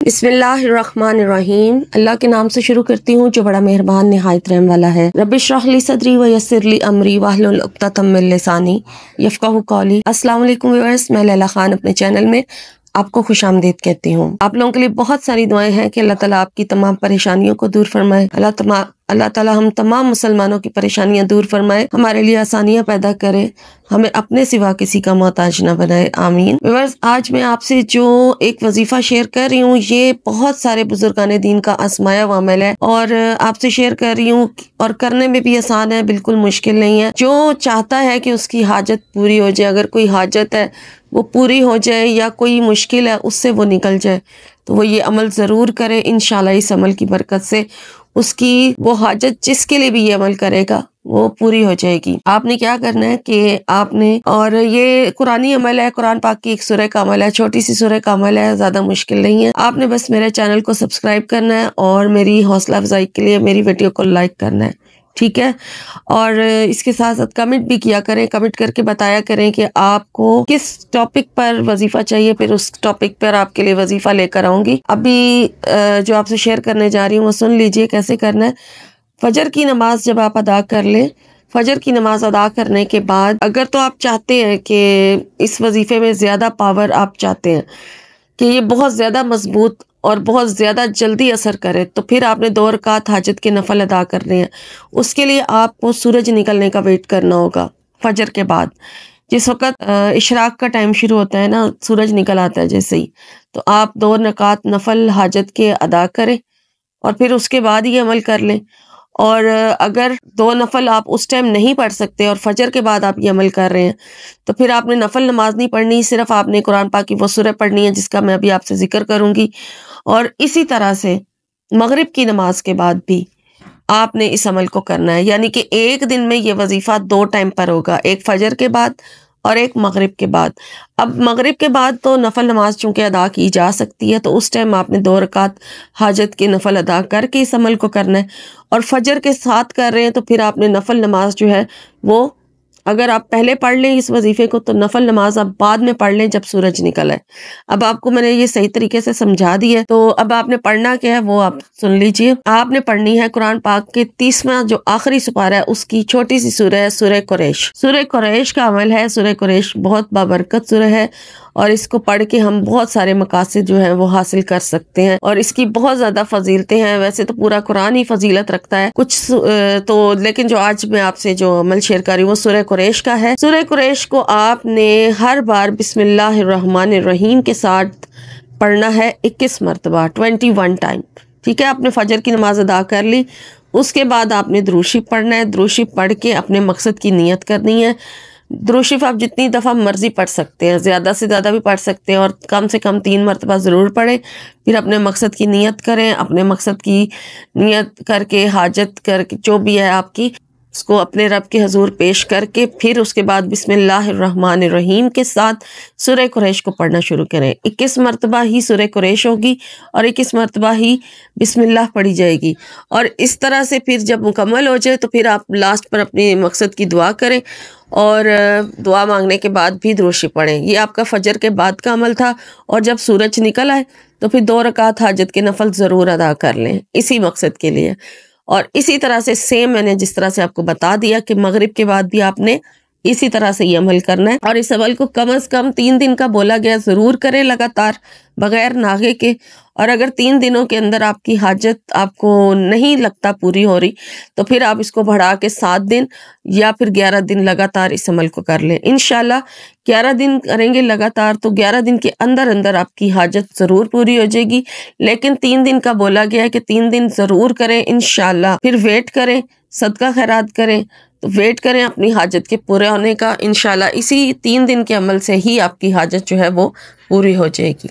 बिस्मिल्लाहिर्रहमानिर्रहीम। अल्लाह के नाम से शुरू करती हूँ जो बड़ा मेहरबान निहायत रहम वाला है। रब्बिश्रह ली सदरी व यस्सिर ली अमरी वाहलुल उक़दतम मिन लिसानी यफ़क़हू क़ौली। अस्सलाम वालेकुम व्यूअर्स, मैं लैला खान अपने चैनल में आपको खुशामदीद कहती हूँ। आप लोगों के लिए बहुत सारी दुआएं हैं कि अल्लाह ताला आपकी तमाम परेशानियों को दूर फरमाए। अल्लाह ताला हम तमाम मुसलमानों की परेशानियां दूर फरमाए, हमारे लिए आसानियां पैदा करे, हमें अपने सिवा किसी का मोहताज न बनाए, आमीन। व्यूअर्स, आज मैं आपसे जो एक वजीफा शेयर कर रही हूँ, ये बहुत सारे बुजुर्गान दीन का आजमाया हुआ अमल है और आपसे शेयर कर रही हूँ और करने में भी आसान है, बिल्कुल मुश्किल नहीं है। जो चाहता है कि उसकी हाजत पूरी हो जाए, अगर कोई हाजत है वो पूरी हो जाए या कोई मुश्किल है उससे वो निकल जाए, तो वो ये अमल ज़रूर करे। इंशाल्लाह इस अमल की बरकत से उसकी वो हाजत जिसके लिए भी ये अमल करेगा वो पूरी हो जाएगी। आपने क्या करना है कि आपने, और ये कुरानी अमल है, कुरान पाक की एक सूरह का अमल है, छोटी सी सूरह का अमल है, ज़्यादा मुश्किल नहीं है। आपने बस मेरे चैनल को सब्सक्राइब करना है और मेरी हौसला अफजाई के लिए मेरी वीडियो को लाइक करना है, ठीक है। और इसके साथ साथ कमेंट भी किया करें, कमेंट करके बताया करें कि आपको किस टॉपिक पर वजीफा चाहिए, फिर उस टॉपिक पर आपके लिए वजीफा लेकर आऊंगी। अभी जो आपसे शेयर करने जा रही हूँ वो सुन लीजिए कैसे करना है। फजर की नमाज जब आप अदा कर लें, फजर की नमाज अदा करने के बाद अगर तो आप चाहते हैं कि इस वजीफे में ज़्यादा पावर, आप चाहते हैं कि ये बहुत ज़्यादा मजबूत और बहुत ज़्यादा जल्दी असर करे, तो फिर आपने 2 रकात हाजत के नफल अदा करने हैं। उसके लिए आपको सूरज निकलने का वेट करना होगा। फजर के बाद जिस वक़्त इशराक का टाइम शुरू होता है ना, सूरज निकल आता है जैसे ही, तो आप 2 रकात नफल हाजत के अदा करें और फिर उसके बाद ही अमल कर लें। और अगर 2 नफल आप उस टाइम नहीं पढ़ सकते और फजर के बाद आप ये अमल कर रहे हैं, तो फिर आपने नफल नमाज नहीं पढ़नी, सिर्फ आपने कुरान पाक की वो सूरह पढ़नी है जिसका मैं अभी आपसे जिक्र करूंगी। और इसी तरह से मगरिब की नमाज के बाद भी आपने इस अमल को करना है, यानी कि एक दिन में ये वजीफा 2 टाइम पर होगा, एक फजर के बाद और एक मगरिब के बाद। अब मगरिब के बाद तो नफल नमाज चूंकि अदा की जा सकती है, तो उस टाइम आपने 2 रकात हाजत के नफल अदा करके इस अमल को करना है। और फजर के साथ कर रहे हैं तो फिर आपने नफल नमाज जो है वो, अगर आप पहले पढ़ लें इस वजीफे को, तो नफल नमाज आप बाद में पढ़ लें जब सूरज निकल है। अब आपको मैंने ये सही तरीके से समझा दिया, तो अब आपने पढ़ना क्या है वो आप सुन लीजिए। आपने पढ़नी है कुरान पाक के 30वां जो आखिरी सुपारा है उसकी छोटी सी सूरह है, सूरह कुरैश। सूरह कुरैश का अमल है। सूरह कुरैश बहुत बाबरकत सूरह है और इसको पढ़ के हम बहुत सारे मकासद जो हैं वो हासिल कर सकते हैं और इसकी बहुत ज़्यादा फजीलतें हैं। वैसे तो पूरा कुरान ही फजीलत रखता है कुछ तो, लेकिन जो आज मैं आपसे जो अमल शेयर कर रही हूँ वो सूरह कुरैश का है। सूरह कुरैश को आपने हर बार बिस्मिल्लाहिर्रहमानिर्रहीम के साथ पढ़ना है 21 मरतबा, 21 टाइम, ठीक है। आपने फजर की नमाज अदा कर ली, उसके बाद आपने दुरूद शरीफ पढ़ना है। दुरूद शरीफ पढ़ के अपने मकसद की नियत करनी है। दुरूद शरीफ आप जितनी दफ़ा मर्जी पढ़ सकते हैं, ज़्यादा से ज़्यादा भी पढ़ सकते हैं और कम से कम 3 मरतबा ज़रूर पढ़ें। फिर अपने मकसद की नियत करें, अपने मकसद की नियत करके हाजत करके जो भी है आपकी, उसको अपने रब के हजूर पेश करके फिर उसके बाद बिस्मिल्लाहिर्रहमानिर्रहीम के साथ सूरह कुरैश को पढ़ना शुरू करें। 21 मरतबा ही सूरह कुरैश होगी और 21 मरतबा ही बिस्मिल्लाह पढ़ी जाएगी। और इस तरह से फिर जब मुकम्मल हो जाए तो फिर आप लास्ट पर अपने मकसद की दुआ करें और दुआ मांगने के बाद भी दुरूद शरीफ पढ़ें। ये आपका फजर के बाद का अमल था। और जब सूरज निकल आए तो फिर 2 रकात हाजत के नफल ज़रूर अदा कर लें इसी मकसद के लिए। और इसी तरह से सेम मैंने जिस तरह से आपको बता दिया कि मगरिब के बाद भी आपने इसी तरह से ये अमल करना है। और इस अमल को कम से कम 3 दिन का बोला गया ज़रूर करें लगातार बगैर नागे के। और अगर 3 दिनों के अंदर आपकी हाजत आपको नहीं लगता पूरी हो रही, तो फिर आप इसको बढ़ा के 7 दिन या फिर 11 दिन लगातार इस अमल को कर लें। इंशाल्लाह 11 दिन करेंगे लगातार तो 11 दिन के अंदर अंदर आपकी हाजत ज़रूर पूरी हो जाएगी। लेकिन 3 दिन का बोला गया है कि 3 दिन ज़रूर करें इंशाल्लाह। फिर वेट करें, सदका खैरात करें, तो वेट करें अपनी हाजत के पूरे होने का। इंशाल्लाह इसी 3 दिन के अमल से ही आपकी हाजत जो है वो पूरी हो जाएगी।